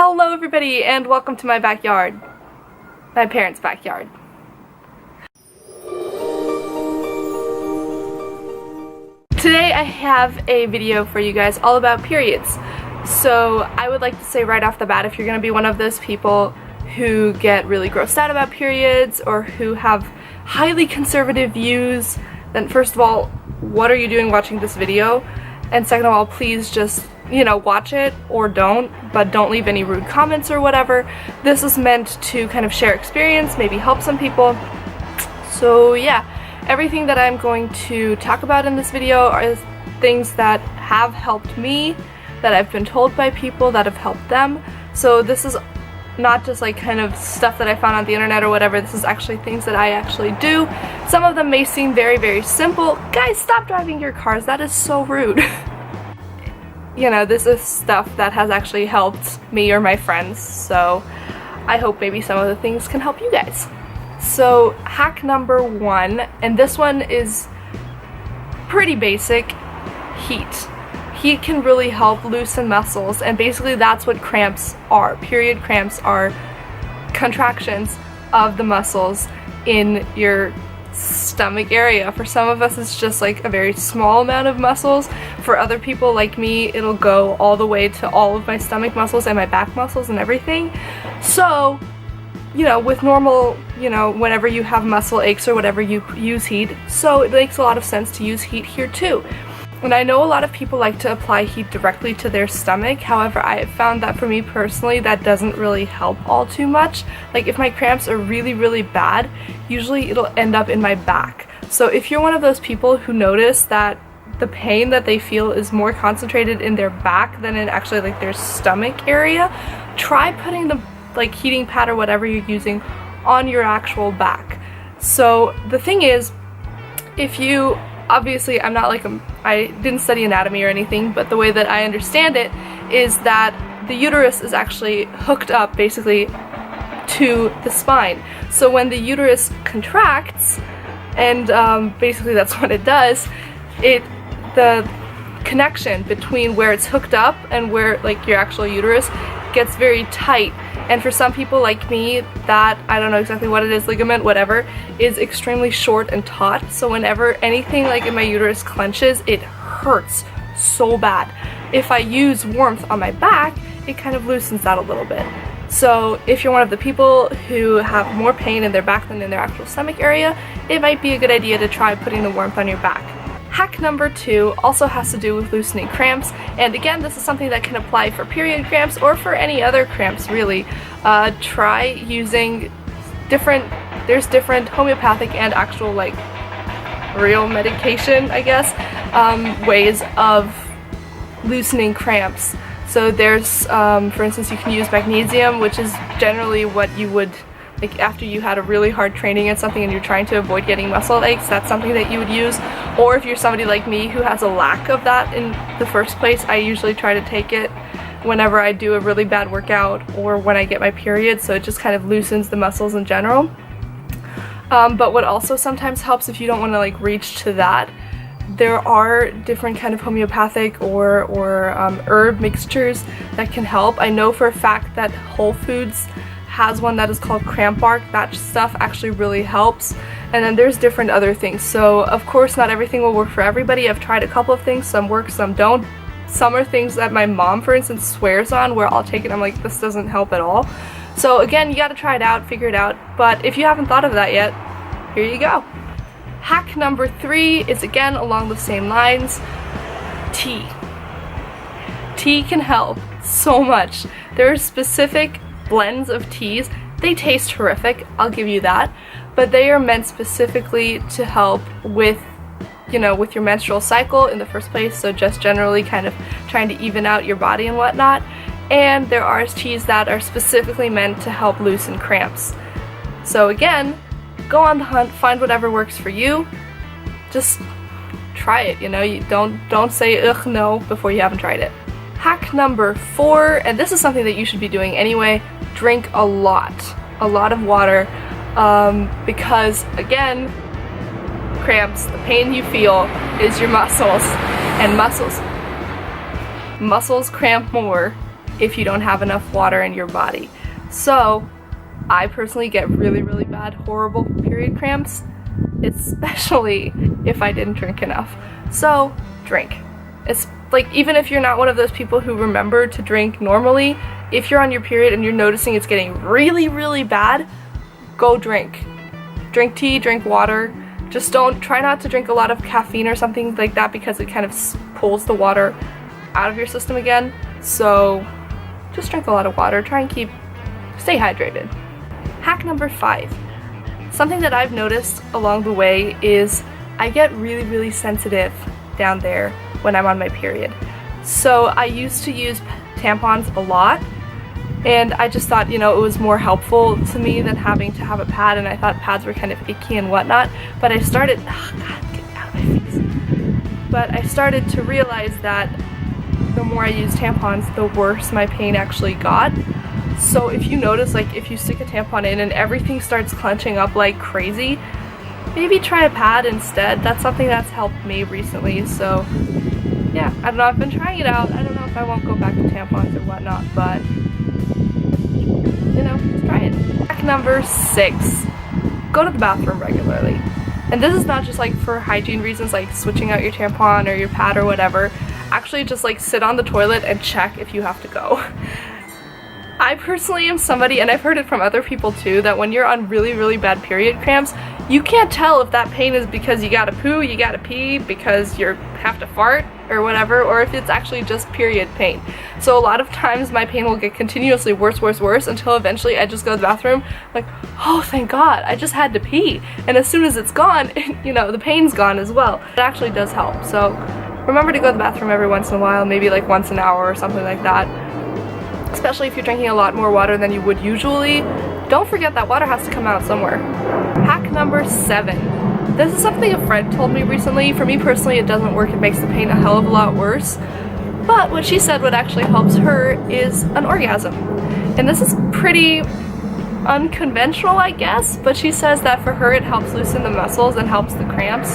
Hello everybody and welcome to my backyard. My parents' backyard. Today I have a video for you guys all about periods. So I would like to say right off the bat, if you're going to be one of those people who get really grossed out about periods or who have highly conservative views, then first of all, what are you doing watching this video? And second of all, please just, watch it or don't, but don't leave any rude comments or whatever. This is meant to kind of share experience, maybe help some people. So yeah, everything that I'm going to talk about in this video are things that have helped me, that I've been told by people that have helped them. So this is not just like kind of stuff that I found on the internet or whatever. This is actually things that I actually do. Some of them may seem very, very simple. Guys, stop driving your cars. That is so rude. This is stuff that has actually helped me or my friends. So I hope maybe some of the things can help you guys. So hack number 1, and this one is pretty basic, heat. Heat can really help loosen muscles, and basically that's what cramps are. Period cramps are contractions of the muscles in your stomach area. For some of us it's just like a very small amount of muscles. For other people like me, it'll go all the way to all of my stomach muscles and my back muscles and everything. So, with normal, whenever you have muscle aches or whatever, you use heat. So it makes a lot of sense to use heat here too. And I know a lot of people like to apply heat directly to their stomach. However, I have found that for me personally, that doesn't really help all too much. Like if my cramps are really, really bad, usually it'll end up in my back. So if you're one of those people who notice that the pain that they feel is more concentrated in their back than in actually like their stomach area, try putting the heating pad or whatever you're using on your actual back. So the thing is, if you obviously, I didn't study anatomy or anything, but the way that I understand it is that the uterus is actually hooked up basically to the spine. So when the uterus contracts, and basically that's what it does, the connection between where it's hooked up and where your actual uterus gets very tight. And for some people like me, that, I don't know exactly what it is, ligament, whatever, is extremely short and taut. So whenever anything in my uterus clenches, it hurts so bad. If I use warmth on my back, it kind of loosens that a little bit. So if you're one of the people who have more pain in their back than in their actual stomach area, it might be a good idea to try putting the warmth on your back. Hack number 2 also has to do with loosening cramps, and again, this is something that can apply for period cramps or for any other cramps really. Try using there's different homeopathic and actual real medication, I guess, ways of loosening cramps. So there's, for instance, you can use magnesium, which is generally what you would after you had a really hard training and something and you're trying to avoid getting muscle aches, that's something that you would use. Or if you're somebody like me who has a lack of that in the first place, I usually try to take it whenever I do a really bad workout or when I get my period, so it just kind of loosens the muscles in general. But what also sometimes helps, if you don't want to reach to that, there are different kind of homeopathic or herb mixtures that can help. I know for a fact that Whole Foods has one that is called cramp bark. That stuff actually really helps. And then there's different other things. So of course not everything will work for everybody. I've tried a couple of things, some work, some don't. Some are things that my mom, for instance, swears on, where I'll take it and I'm like, this doesn't help at all. So again, you gotta try it out, figure it out. But if you haven't thought of that yet, here you go. Hack number 3 is again along the same lines. Tea. Tea can help so much. There are specific blends of teas. They taste horrific, I'll give you that, but they are meant specifically to help with with your menstrual cycle in the first place, so just generally kind of trying to even out your body and whatnot. And there are teas that are specifically meant to help loosen cramps. So again, go on the hunt, find whatever works for you. Just try it, you don't say ugh no before you haven't tried it. Hack number 4, and this is something that you should be doing anyway, drink a lot of water, because again, cramps, the pain you feel is your muscles, and muscles cramp more if you don't have enough water in your body. So I personally get really, really bad, horrible period cramps, especially if I didn't drink enough. So drink. It's like, even if you're not one of those people who remember to drink normally, if you're on your period and you're noticing it's getting really, really bad, go drink. Drink tea, drink water. Just try not to drink a lot of caffeine or something like that, because it kind of pulls the water out of your system again. So just drink a lot of water. Try and stay hydrated. Hack number 5. Something that I've noticed along the way is I get really, really sensitive down there when I'm on my period. So I used to use tampons a lot, and I just thought, it was more helpful to me than having to have a pad, and I thought pads were kind of icky and whatnot. But I started, oh God, get out of my face. But I started to realize that the more I used tampons, the worse my pain actually got. So if you notice, like, if you stick a tampon in and everything starts clenching up like crazy, maybe try a pad instead. That's something that's helped me recently. So yeah, I don't know, I've been trying it out. I don't know if I won't go back to tampons or whatnot, but just try it. Hack number 6, go to the bathroom regularly. And this is not just like for hygiene reasons, like switching out your tampon or your pad or whatever. Actually, just like sit on the toilet and check if you have to go. I personally am somebody, and I've heard it from other people too, that when you're on really, really bad period cramps, you can't tell if that pain is because you gotta poo, you gotta pee, because you have to fart or whatever, or if it's actually just period pain. So a lot of times my pain will get continuously worse, worse, worse, until eventually I just go to the bathroom like, oh thank God, I just had to pee. And as soon as it's gone, the pain's gone as well. It actually does help. So remember to go to the bathroom every once in a while, maybe like once an hour or something like that. Especially if you're drinking a lot more water than you would usually. Don't forget that water has to come out somewhere. Hack number 7. This is something a friend told me recently. For me personally, it doesn't work. It makes the pain a hell of a lot worse. But what she said what actually helps her is an orgasm. And this is pretty unconventional, I guess, but she says that for her it helps loosen the muscles and helps the cramps.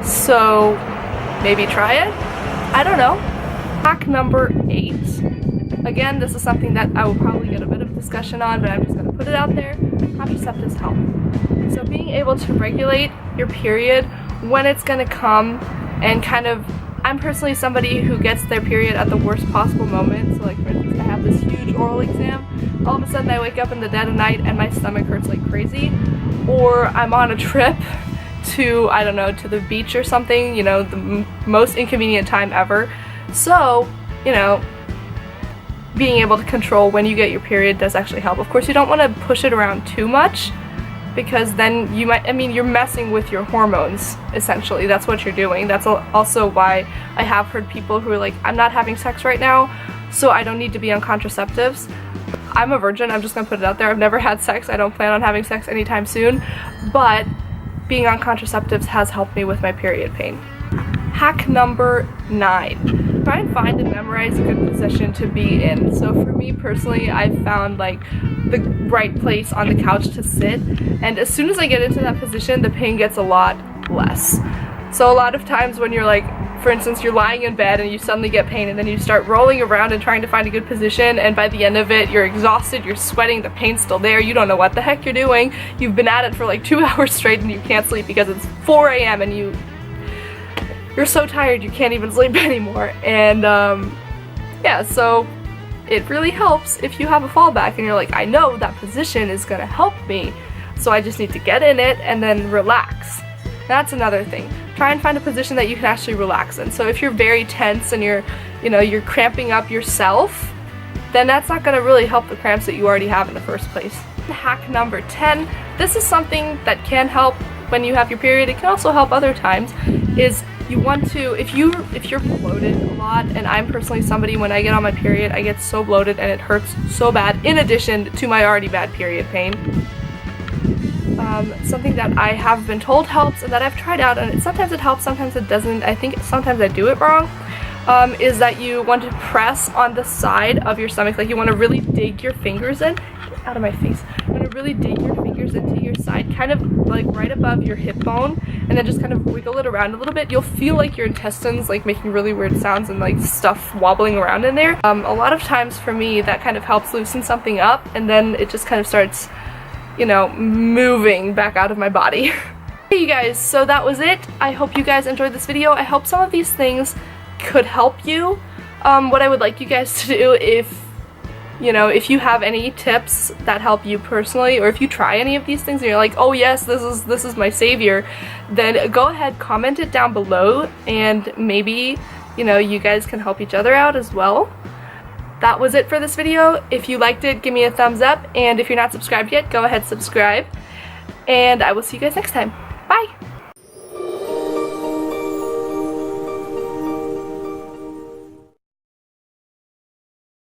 So maybe try it? I don't know. Hack number 8. Again, this is something that I will probably get a bit of discussion on, but I'm just going to put it out there. Contraceptives help. So being able to regulate your period, when it's going to come, and I'm personally somebody who gets their period at the worst possible moment. So like, for instance, I have this huge oral exam. All of a sudden I wake up in the dead of night and my stomach hurts like crazy. Or I'm on a trip to, I don't know, to the beach or something, the most inconvenient time ever. So, being able to control when you get your period does actually help. Of course, you don't want to push it around too much, because then you're messing with your hormones, essentially. That's what you're doing. That's also why I have heard people who are like, I'm not having sex right now, so I don't need to be on contraceptives. I'm a virgin, I'm just gonna put it out there. I've never had sex, I don't plan on having sex anytime soon, but being on contraceptives has helped me with my period pain. Hack number 9. Try and find and memorize a good position to be in. So for me personally, I've found like the right place on the couch to sit, and as soon as I get into that position, the pain gets a lot less. So a lot of times when you're like, for instance, you're lying in bed and you suddenly get pain, and then you start rolling around and trying to find a good position, and by the end of it, you're exhausted, you're sweating, the pain's still there, you don't know what the heck you're doing, you've been at it for like 2 hours straight and you can't sleep because it's 4 a.m. and you're so tired you can't even sleep anymore. And yeah, so it really helps if you have a fallback and you're like, I know that position is gonna help me, so I just need to get in it and then relax. That's another thing. Try and find a position that you can actually relax in. So if you're very tense and you're cramping up yourself, then that's not gonna really help the cramps that you already have in the first place. Hack number 10. This is something that can help when you have your period. It can also help other times. Is you want to, if you're bloated a lot, and I'm personally somebody, when I get on my period, I get so bloated and it hurts so bad, in addition to my already bad period pain. Something that I have been told helps and that I've tried out, and sometimes it helps, sometimes it doesn't. I think sometimes I do it wrong, is that you want to press on the side of your stomach, like you want to really dig your fingers in. Get out of my face. You want to really dig your fingers into your side, kind of like right above your hip bone, and then just kind of wiggle it around a little bit. You'll feel like your intestines like making really weird sounds and like stuff wobbling around in there. A lot of times for me that kind of helps loosen something up, and then it just kind of starts, you know, moving back out of my body. Hey you guys, so that was it. I hope you guys enjoyed this video. I hope some of these things could help you. What I would like you guys to do, if you have any tips that help you personally, or if you try any of these things and you're like, oh yes, this is my savior, then go ahead, comment it down below, and maybe, you know, you guys can help each other out as well. That was it for this video. If you liked it, give me a thumbs up, and if you're not subscribed yet, go ahead, subscribe, and I will see you guys next time. Bye!